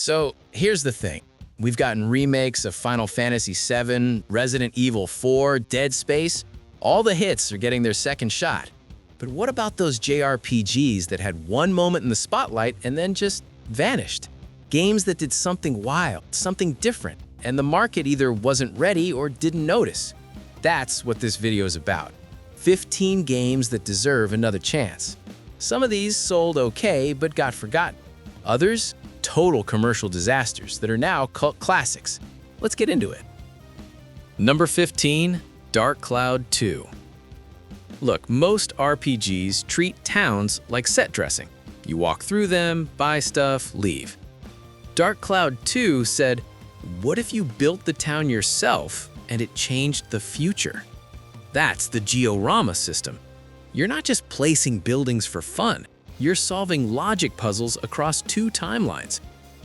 So here's the thing. We've gotten remakes of Final Fantasy VII, Resident Evil 4, Dead Space. All the hits are getting their second shot. But what about those JRPGs that had one moment in the spotlight and then just vanished? Games that did something wild, something different, and the market either wasn't ready or didn't notice. That's what this video is about. 15 games that deserve another chance. Some of these sold okay but got forgotten. Others, total commercial disasters that are now cult classics. Let's get into it. Number 15, Dark Cloud 2. Look, most RPGs treat towns like set dressing. You walk through them, buy stuff, leave. Dark Cloud 2 said, what if you built the town yourself and it changed the future? That's the Georama system. You're not just placing buildings for fun. You're solving logic puzzles across two timelines.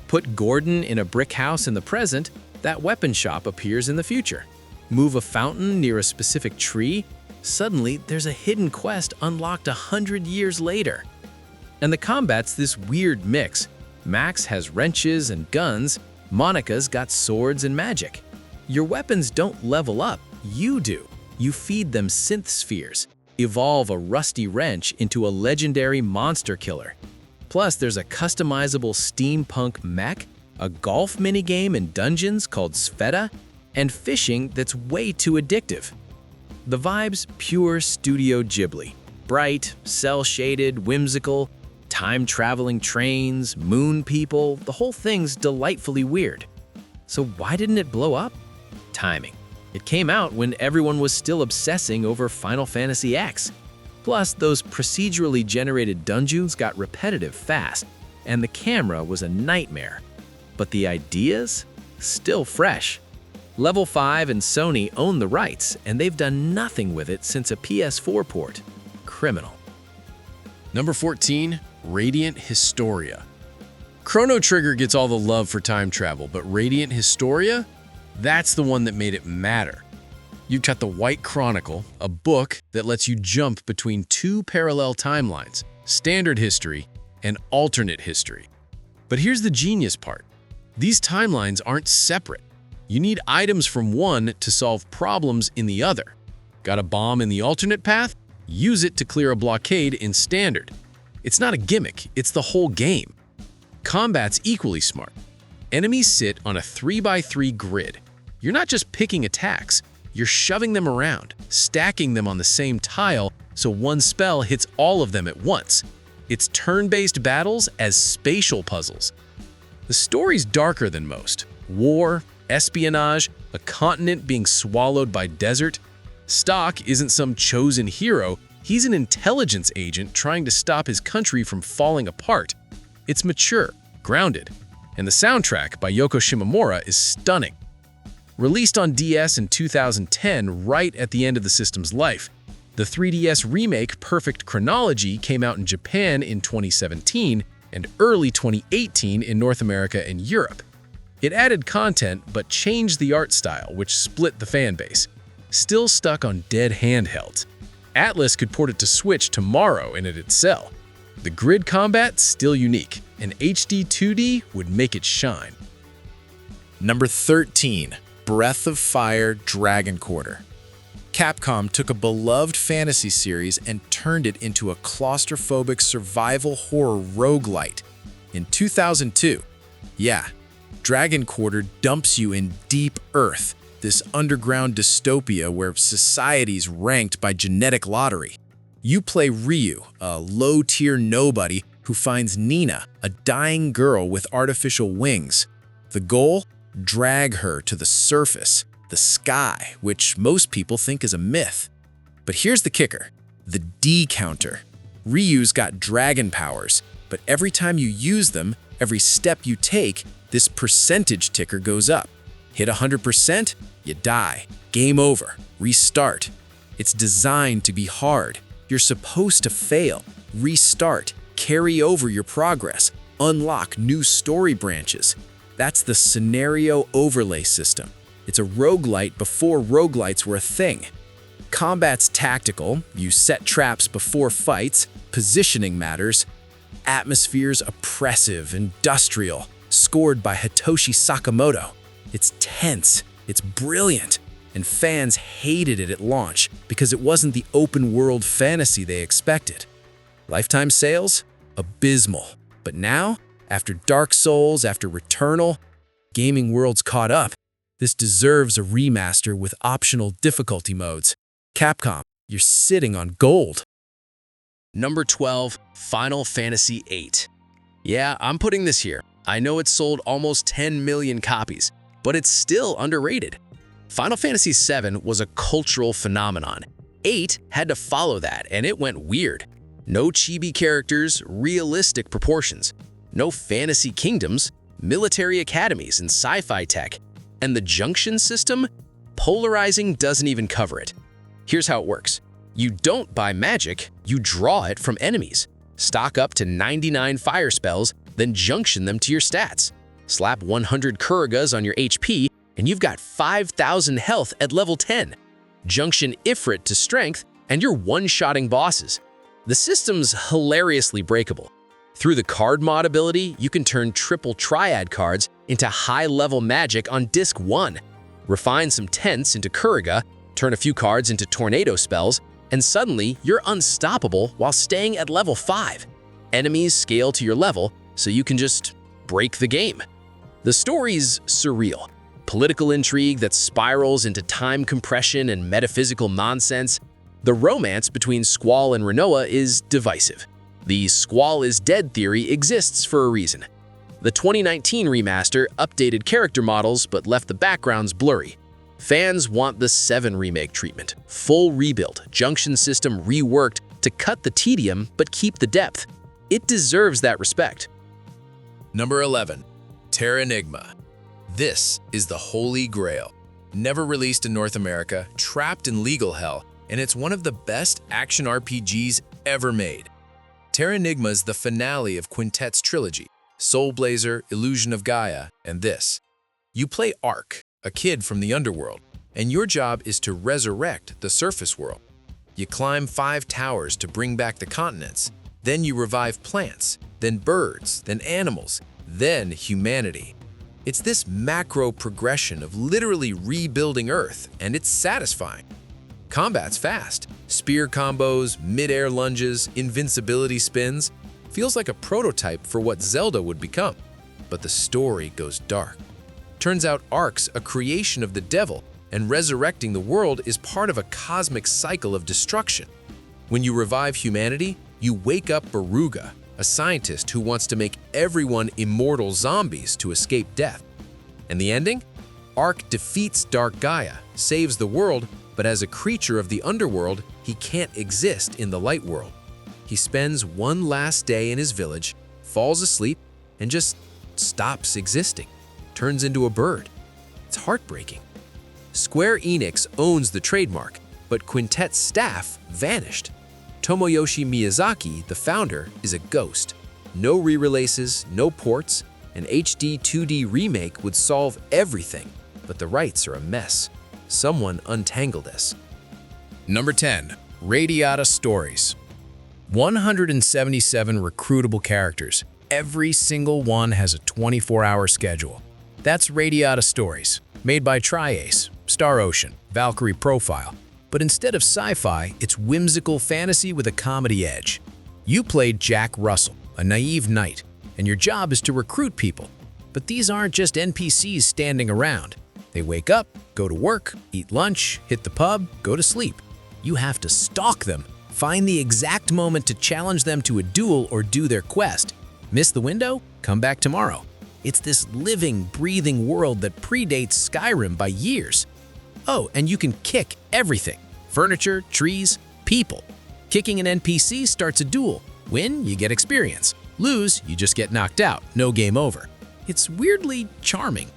Put Gordon in a brick house in the present, that weapon shop appears in the future. Move a fountain near a specific tree, suddenly there's a hidden quest unlocked 100 years later. And the combat's this weird mix. Max has wrenches and guns, Monica's got swords and magic. Your weapons don't level up, you do. You feed them synth spheres. Evolve a rusty wrench into a legendary monster killer. Plus, there's a customizable steampunk mech, a golf minigame in dungeons called Sveta, and fishing that's way too addictive. The vibe's pure Studio Ghibli. Bright, cel-shaded, whimsical, time-traveling trains, moon people, the whole thing's delightfully weird. So why didn't it blow up? Timing. It came out when everyone was still obsessing over Final Fantasy X. Plus, those procedurally generated dungeons got repetitive fast, and the camera was a nightmare. But the ideas? Still fresh. Level 5 and Sony own the rights, and they've done nothing with it since a PS4 port. Criminal. Number 14, Radiant Historia. Chrono Trigger gets all the love for time travel, but Radiant Historia? That's the one that made it matter. You've got the White Chronicle, a book that lets you jump between two parallel timelines, standard history and alternate history. But here's the genius part. These timelines aren't separate. You need items from one to solve problems in the other. Got a bomb in the alternate path? Use it to clear a blockade in standard. It's not a gimmick, it's the whole game. Combat's equally smart. Enemies sit on a 3x3 grid. You're not just picking attacks, you're shoving them around, stacking them on the same tile so one spell hits all of them at once. It's turn-based battles as spatial puzzles. The story's darker than most. War, espionage, a continent being swallowed by desert. Stock isn't some chosen hero, he's an intelligence agent trying to stop his country from falling apart. It's mature, grounded, and the soundtrack by Yoko Shimomura is stunning. Released on DS in 2010, right at the end of the system's life, the 3DS remake Perfect Chronology came out in Japan in 2017 and early 2018 in North America and Europe. It added content but changed the art style, which split the fanbase. Still stuck on dead handhelds. Atlas could port it to Switch tomorrow and it'd sell. The grid combat still unique, and HD 2D would make it shine. Number 13, Breath of Fire Dragon Quarter. Capcom took a beloved fantasy series and turned it into a claustrophobic survival horror roguelite. In 2002, Dragon Quarter dumps you in deep earth, this underground dystopia where society's ranked by genetic lottery. You play Ryu, a low-tier nobody who finds Nina, a dying girl with artificial wings. The goal? Drag her to the surface, the sky, which most people think is a myth. But here's the kicker, the D counter. Ryu's got dragon powers, but every time you use them, every step you take, this percentage ticker goes up. Hit 100%, you die. Game over. Restart. It's designed to be hard. You're supposed to fail. Restart. Carry over your progress. Unlock new story branches. That's the scenario overlay system. It's a roguelite before roguelites were a thing. Combat's tactical. You set traps before fights. Positioning matters. Atmosphere's oppressive, industrial. scored by Hitoshi Sakamoto. It's tense, it's brilliant, and fans hated it at launch because it wasn't the open-world fantasy they expected. Lifetime sales? Abysmal. But now, after Dark Souls, after Returnal, gaming world's caught up. This deserves a remaster with optional difficulty modes. Capcom, you're sitting on gold. Number 12, Final Fantasy VIII. Yeah, I'm putting this here. I know it's sold almost 10 million copies, but it's still underrated. Final Fantasy VII was a cultural phenomenon. 8 had to follow that, and it went weird. No chibi characters, realistic proportions. No fantasy kingdoms, military academies, and sci-fi tech. And the junction system? Polarizing doesn't even cover it. Here's how it works. You don't buy magic, you draw it from enemies. Stock up to 99 fire spells, then junction them to your stats. Slap 100 Kurigas on your HP, and you've got 5,000 health at level 10. Junction Ifrit to strength, and you're one-shotting bosses. The system's hilariously breakable. Through the card mod ability, you can turn triple triad cards into high-level magic on Disc 1, refine some tents into Kuriga, turn a few cards into tornado spells, and suddenly you're unstoppable while staying at level 5. Enemies scale to your level, so you can just break the game. The story's surreal. Political intrigue that spirals into time compression and metaphysical nonsense. The romance between Squall and Rinoa is divisive. The Squall is dead theory exists for a reason. The 2019 remaster updated character models but left the backgrounds blurry. Fans want the 7 remake treatment. Full rebuild, junction system reworked to cut the tedium but keep the depth. It deserves that respect. Number 11, Terranigma. This is the Holy Grail. Never released in North America, trapped in legal hell, and it's one of the best action RPGs ever made. Terranigma is the finale of Quintet's trilogy, Soul Blazer, Illusion of Gaia, and this. You play Ark, a kid from the underworld, and your job is to resurrect the surface world. You climb 5 towers to bring back the continents, then you revive plants, then birds, then animals, then humanity. It's this macro progression of literally rebuilding Earth, and it's satisfying. Combat's fast. Spear combos, mid-air lunges, invincibility spins. Feels like a prototype for what Zelda would become. But the story goes dark. Turns out Ark's a creation of the devil, and resurrecting the world is part of a cosmic cycle of destruction. When you revive humanity, you wake up Baruga, a scientist who wants to make everyone immortal zombies to escape death. And the ending? Ark defeats Dark Gaia, saves the world, but as a creature of the underworld, he can't exist in the light world. He spends one last day in his village, falls asleep, and just stops existing, turns into a bird. It's heartbreaking. Square Enix owns the trademark, but Quintet's staff vanished. Tomoyoshi Miyazaki, the founder, is a ghost. No re-releases, no ports. An HD 2D remake would solve everything, but the rights are a mess. Someone untangle this. Number 10, Radiata Stories. 177 recruitable characters. Every single one has a 24-hour schedule. That's Radiata Stories, made by Tri-Ace, Star Ocean, Valkyrie Profile. But instead of sci-fi, it's whimsical fantasy with a comedy edge. You played Jack Russell, a naive knight, and your job is to recruit people. But these aren't just NPCs standing around. They wake up, go to work, eat lunch, hit the pub, go to sleep. You have to stalk them, find the exact moment to challenge them to a duel or do their quest. Miss the window? Come back tomorrow. It's this living, breathing world that predates Skyrim by years. Oh, and you can kick everything. Furniture, trees, people. Kicking an NPC starts a duel. Win, you get experience. Lose, you just get knocked out. No game over. It's weirdly charming.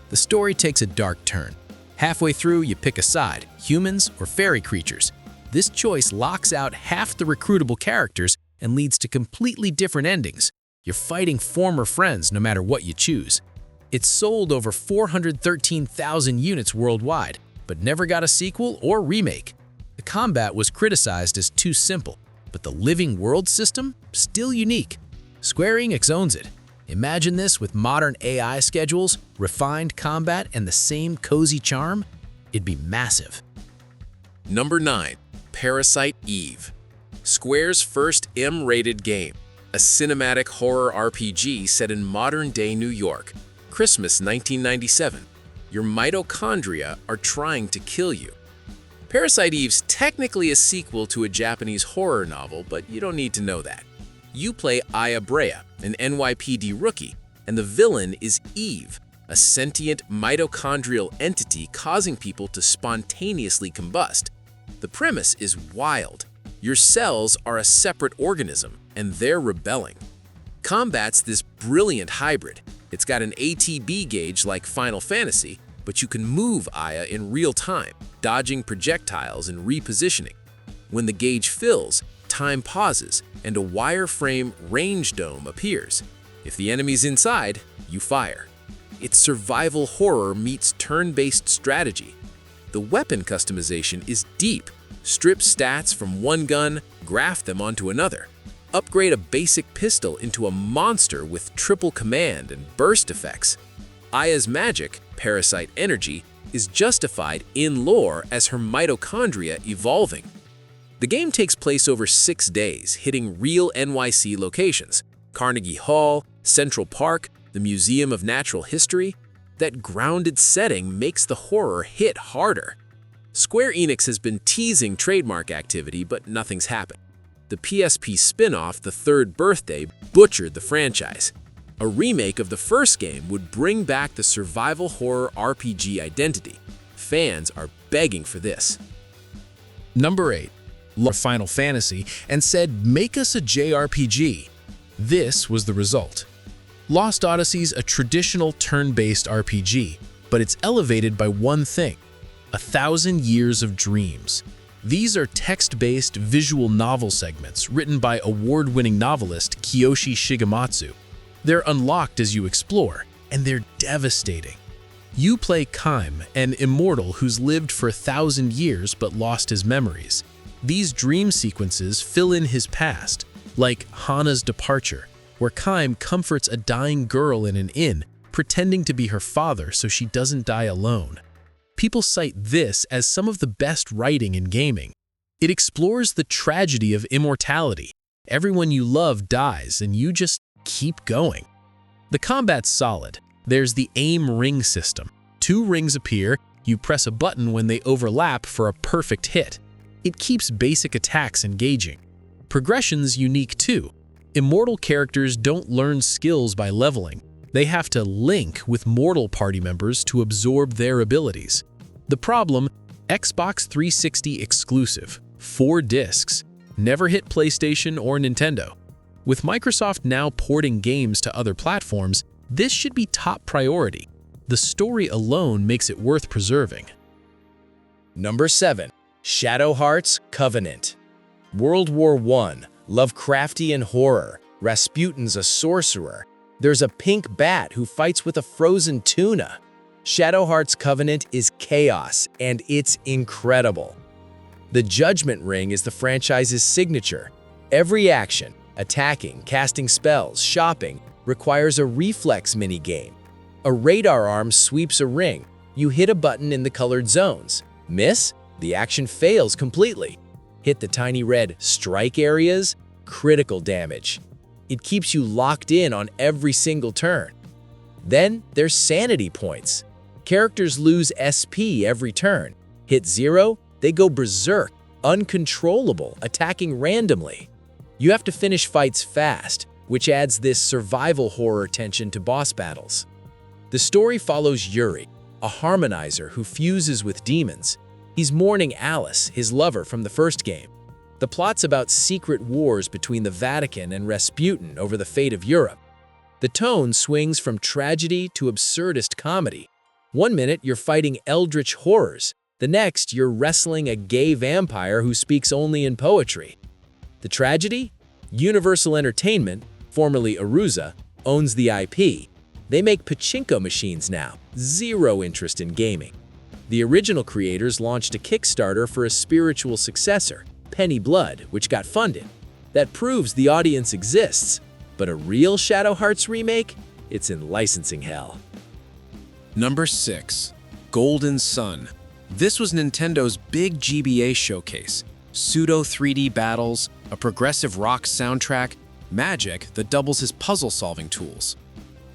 The story takes a dark turn. Halfway through, you pick a side, humans or fairy creatures. This choice locks out half the recruitable characters and leads to completely different endings. You're fighting former friends no matter what you choose. It's sold over 413,000 units worldwide, but never got a sequel or remake. The combat was criticized as too simple, but the living world system? Still unique. Square Enix owns it. Imagine this with modern AI schedules, refined combat, and the same cozy charm. It'd be massive. Number 9. Parasite Eve. Square's first M-rated game, a cinematic horror RPG set in modern-day New York, Christmas 1997. Your mitochondria are trying to kill you. Parasite Eve's technically a sequel to a Japanese horror novel, but you don't need to know that. You play Aya Brea, an NYPD rookie, and the villain is Eve, a sentient mitochondrial entity causing people to spontaneously combust. The premise is wild. Your cells are a separate organism, and they're rebelling. Combat's this brilliant hybrid. It's got an ATB gauge like Final Fantasy, but you can move Aya in real time, dodging projectiles and repositioning. When the gauge fills, time pauses, and a wireframe range dome appears. If the enemy's inside, you fire. It's survival horror meets turn-based strategy. The weapon customization is deep. Strip stats from one gun, graft them onto another. Upgrade a basic pistol into a monster with triple command and burst effects. Aya's magic, Parasite Energy, is justified in lore as her mitochondria evolving. The game takes place over 6 days, hitting real NYC locations: Carnegie Hall, Central Park, the Museum of Natural History. That grounded setting makes the horror hit harder. Square Enix has been teasing trademark activity, but nothing's happened. The PSP spin-off, The Third Birthday, butchered the franchise. A remake of the first game would bring back the survival horror RPG identity. Fans are begging for this. Number 8. Loved Final Fantasy and said, "Make us a JRPG." This was the result. Lost Odyssey's a traditional turn-based RPG, but it's elevated by one thing: 1,000 Years of Dreams. These are text-based visual novel segments written by award-winning novelist Kiyoshi Shigematsu. They're unlocked as you explore, and they're devastating. You play Kaim, an immortal who's lived for 1,000 years but lost his memories. These dream sequences fill in his past, like Hana's departure, where Kaim comforts a dying girl in an inn, pretending to be her father so she doesn't die alone. People cite this as some of the best writing in gaming. It explores the tragedy of immortality. Everyone you love dies, and you just keep going. The combat's solid. There's the aim ring system. 2 rings appear, you press a button when they overlap for a perfect hit. It keeps basic attacks engaging. Progression's unique too. Immortal characters don't learn skills by leveling. They have to link with mortal party members to absorb their abilities. The problem: Xbox 360 exclusive, 4 discs, never hit PlayStation or Nintendo. With Microsoft now porting games to other platforms, this should be top priority. The story alone makes it worth preserving. Number 7. Shadow Hearts Covenant. World War I, Lovecraftian horror. Rasputin's a sorcerer. There's a pink bat who fights with a frozen tuna. Shadow Hearts Covenant is chaos, and it's incredible. The Judgment Ring is the franchise's signature. Every action, attacking, casting spells, shopping, requires a reflex minigame. A radar arm sweeps a ring. You hit a button in the colored zones. Miss? The action fails completely. Hit the tiny red strike areas? Critical damage. It keeps you locked in on every single turn. Then there's sanity points. Characters lose SP every turn. Hit 0, they go berserk, uncontrollable, attacking randomly. You have to finish fights fast, which adds this survival horror tension to boss battles. The story follows Yuri, a harmonizer who fuses with demons. He's mourning Alice, his lover from the first game. The plot's about secret wars between the Vatican and Rasputin over the fate of Europe. The tone swings from tragedy to absurdist comedy. One minute you're fighting eldritch horrors, the next you're wrestling a gay vampire who speaks only in poetry. The tragedy? Universal Entertainment, formerly Arusa, owns the IP. They make pachinko machines now, 0 interest in gaming. The original creators launched a Kickstarter for a spiritual successor, Penny Blood, which got funded. That proves the audience exists, But a real Shadow Hearts remake? It's in licensing hell. Number 6. Golden Sun. This was Nintendo's big GBA showcase. Pseudo 3D battles, a progressive rock soundtrack, magic that doubles as puzzle-solving tools.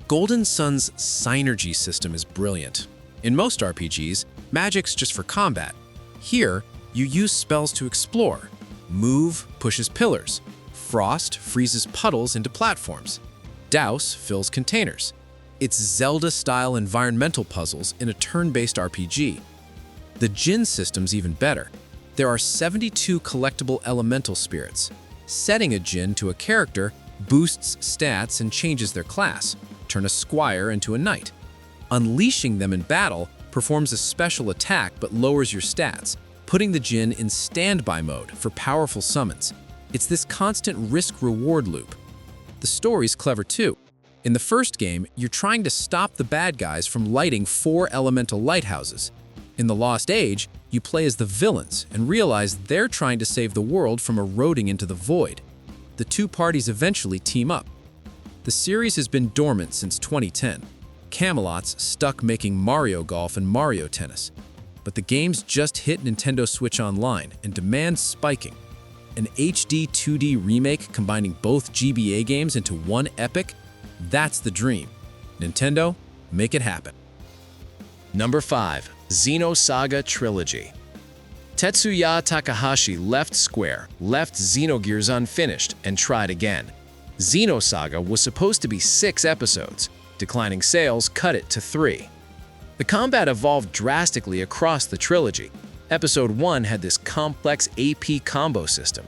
Golden Sun's synergy system is brilliant. In most RPGs, magic's just for combat. Here, you use spells to explore. Move pushes pillars. Frost freezes puddles into platforms. Douse fills containers. It's Zelda-style environmental puzzles in a turn-based RPG. The Djinn system's even better. There are 72 collectible elemental spirits. Setting a Djinn to a character boosts stats and changes their class. Turn a squire into a knight. Unleashing them in battle performs a special attack but lowers your stats, putting the Djinn in standby mode for powerful summons. It's this constant risk-reward loop. The story's clever too. In the first game, you're trying to stop the bad guys from lighting 4 elemental lighthouses. In The Lost Age, you play as the villains and realize they're trying to save the world from eroding into the void. The two parties eventually team up. The series has been dormant since 2010. Camelot's stuck making Mario Golf and Mario Tennis. But the games just hit Nintendo Switch Online and demand's spiking. An HD 2D remake combining both GBA games into one epic? That's the dream. Nintendo, make it happen. Number 5. Xenosaga Trilogy. Tetsuya Takahashi left Square, left Xenogears unfinished, and tried again. Xenosaga was supposed to be 6 episodes. Declining sales cut it to 3. The combat evolved drastically across the trilogy. Episode 1 had this complex AP combo system.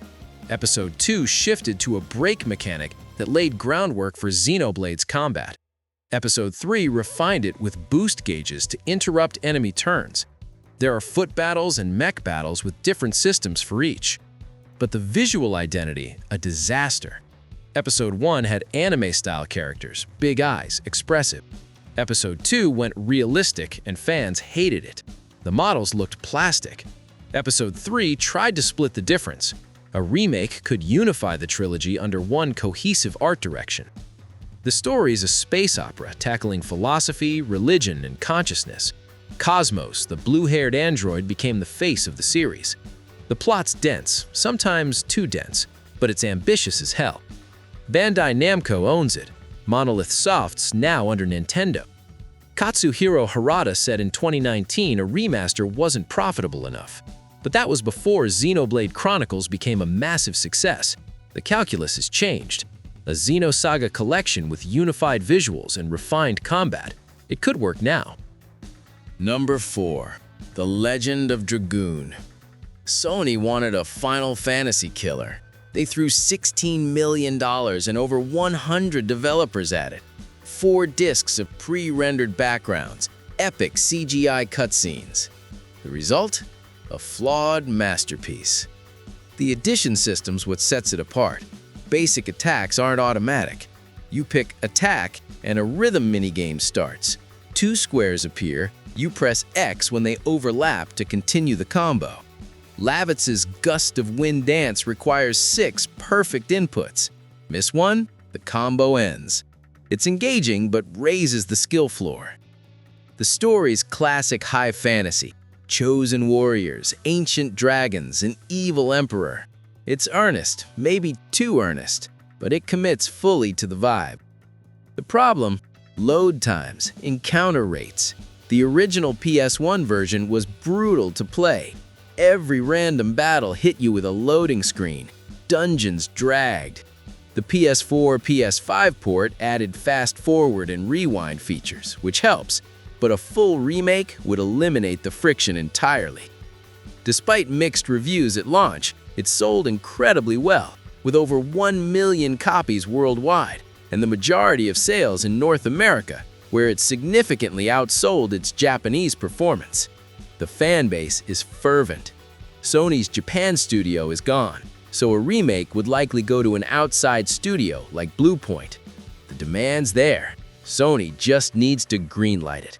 Episode 2 shifted to a break mechanic that laid groundwork for Xenoblade's combat. Episode 3 refined it with boost gauges to interrupt enemy turns. There are foot battles and mech battles with different systems for each. But the visual identity, a disaster. Episode 1 had anime-style characters, big eyes, expressive. Episode 2 went realistic and fans hated it. The models looked plastic. Episode 3 tried to split the difference. A remake could unify the trilogy under one cohesive art direction. The story is a space opera tackling philosophy, religion, and consciousness. Cosmos, the blue-haired android, became the face of the series. The plot's dense, sometimes too dense, but it's ambitious as hell. Bandai Namco owns it. Monolith Soft's now under Nintendo. Katsuhiro Harada said in 2019 a remaster wasn't profitable enough. But that was before Xenoblade Chronicles became a massive success. The calculus has changed. A Xenosaga collection with unified visuals and refined combat. It could work now. Number 4. The Legend of Dragoon. Sony wanted a Final Fantasy killer. They threw $16 million and over 100 developers at it. 4 discs of pre-rendered backgrounds, epic CGI cutscenes. The result? A flawed masterpiece. The addition system's what sets it apart. Basic attacks aren't automatic. You pick attack and a rhythm minigame starts. 2 squares appear, you press X when they overlap to continue the combo. Lavitz's Gust of Wind dance requires 6 perfect inputs. Miss one, the combo ends. It's engaging but raises the skill floor. The story's classic high fantasy. Chosen warriors, ancient dragons, an evil emperor. It's earnest, maybe too earnest, but it commits fully to the vibe. The problem? Load times, encounter rates. The original PS1 version was brutal to play. Every random battle hit you with a loading screen. Dungeons dragged. The PS4, PS5 port added fast forward and rewind features, which helps, but a full remake would eliminate the friction entirely. Despite mixed reviews at launch, it sold incredibly well, with over 1 million copies worldwide, and the majority of sales in North America, where it significantly outsold its Japanese performance. The fan base is fervent. Sony's Japan studio is gone, so a remake would likely go to an outside studio like Bluepoint. The demand's there. Sony just needs to greenlight it.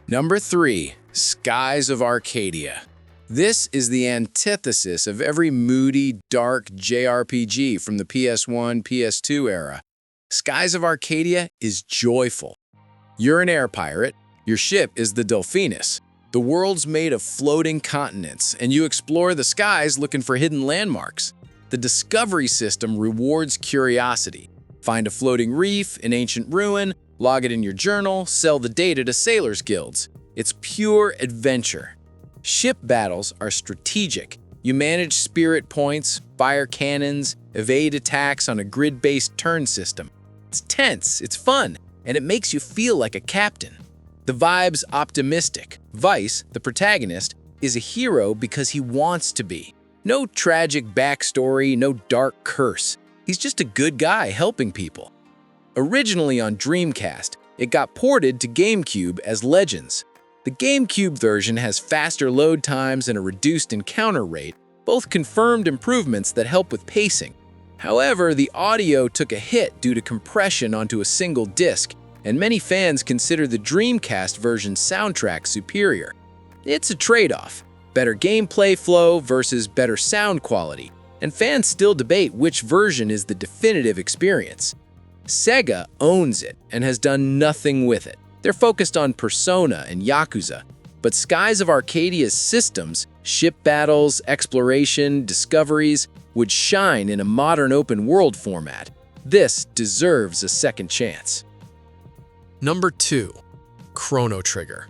Number 3. Skies of Arcadia. This is the antithesis of every moody, dark JRPG from the PS1, PS2 era. Skies of Arcadia is joyful. You're an air pirate. Your ship is the Delphinus. The world's made of floating continents, and you explore the skies looking for hidden landmarks. The Discovery system rewards curiosity. Find a floating reef, an ancient ruin, log it in your journal, sell the data to sailors' guilds. It's pure adventure. Ship battles are strategic. You manage spirit points, fire cannons, evade attacks on a grid-based turn system. It's tense, it's fun, and it makes you feel like a captain. The vibe's optimistic. Vice, the protagonist, is a hero because he wants to be. No tragic backstory, no dark curse. He's just a good guy helping people. Originally on Dreamcast, it got ported to GameCube as Legends. The GameCube version has faster load times and a reduced encounter rate, both confirmed improvements that help with pacing. However, the audio took a hit due to compression onto a single disc, and many fans consider the Dreamcast version's soundtrack superior. It's a trade-off, better gameplay flow versus better sound quality, and fans still debate which version is the definitive experience. Sega owns it and has done nothing with it. They're focused on Persona and Yakuza, but Skies of Arcadia's systems, ship battles, exploration, discoveries, would shine in a modern open-world format. This deserves a second chance. Number 2. Chrono Trigger.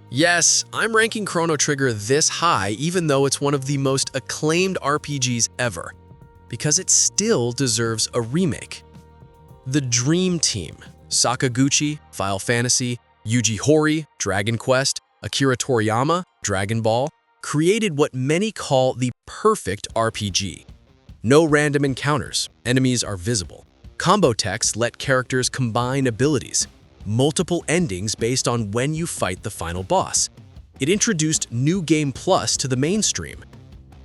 Yes, I'm ranking Chrono Trigger this high even though it's one of the most acclaimed RPGs ever, because it still deserves a remake. The Dream Team, Sakaguchi, Final Fantasy, Yuji Horii, Dragon Quest, Akira Toriyama, Dragon Ball, created what many call the perfect RPG. No random encounters, enemies are visible. Combo techs let characters combine abilities. Multiple endings based on when you fight the final boss. It introduced New Game Plus to the mainstream.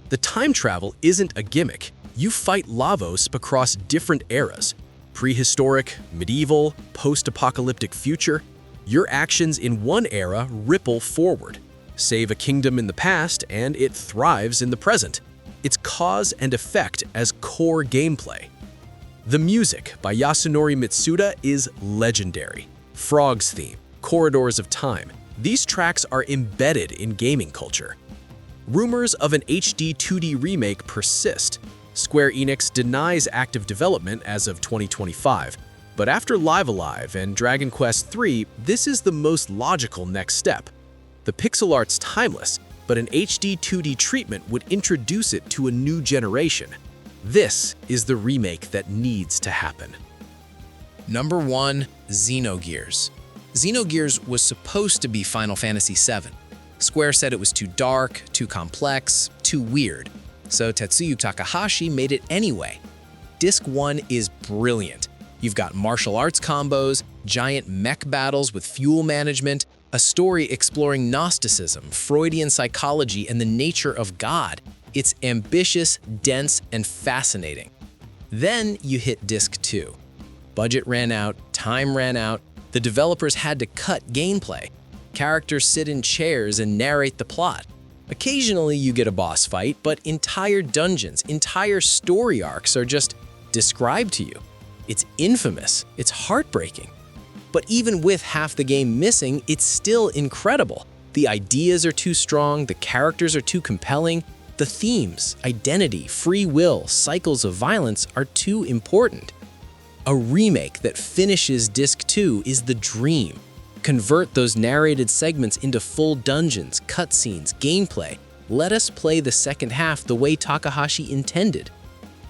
The time travel isn't a gimmick. You fight Lavos across different eras. Prehistoric, medieval, post-apocalyptic future. Your actions in one era ripple forward. Save a kingdom in the past and it thrives in the present. It's cause and effect as core gameplay. The music by Yasunori Mitsuda is legendary. Frog's Theme, Corridors of Time. These tracks are embedded in gaming culture. Rumors of an HD 2D remake persist. Square Enix denies active development as of 2025, but after Live Alive and Dragon Quest III, this is the most logical next step. The pixel art's timeless, but an HD 2D treatment would introduce it to a new generation. This is the remake that needs to happen. Number 1. Xenogears. Xenogears was supposed to be Final Fantasy VII. Square said it was too dark, too complex, too weird. So Tetsuya Takahashi made it anyway. Disc 1 is brilliant. You've got martial arts combos, giant mech battles with fuel management, a story exploring Gnosticism, Freudian psychology, and the nature of God. It's ambitious, dense, and fascinating. Then you hit Disc 2. Budget ran out, time ran out, the developers had to cut gameplay. Characters sit in chairs and narrate the plot. Occasionally you get a boss fight, but entire dungeons, entire story arcs are just described to you. It's infamous, it's heartbreaking. But even with half the game missing, it's still incredible. The ideas are too strong, the characters are too compelling, the themes, identity, free will, cycles of violence are too important. A remake that finishes Disc 2 is the dream. Convert those narrated segments into full dungeons, cutscenes, gameplay. Let us play the second half the way Takahashi intended.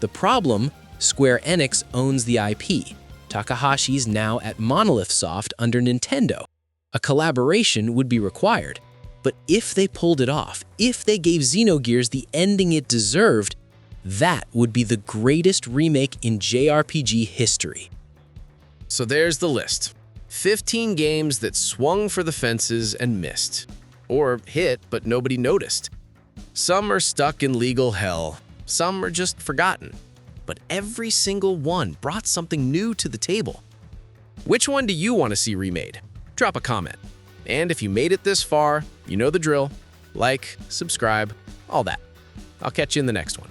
The problem? Square Enix owns the IP. Takahashi's now at Monolith Soft under Nintendo. A collaboration would be required. But if they pulled it off, if they gave Xenogears the ending it deserved, that would be the greatest remake in JRPG history. So there's the list. 15 games that swung for the fences and missed. Or hit, but nobody noticed. Some are stuck in legal hell. Some are just forgotten. But every single one brought something new to the table. Which one do you want to see remade? Drop a comment. And if you made it this far, you know the drill. Like, subscribe, all that. I'll catch you in the next one.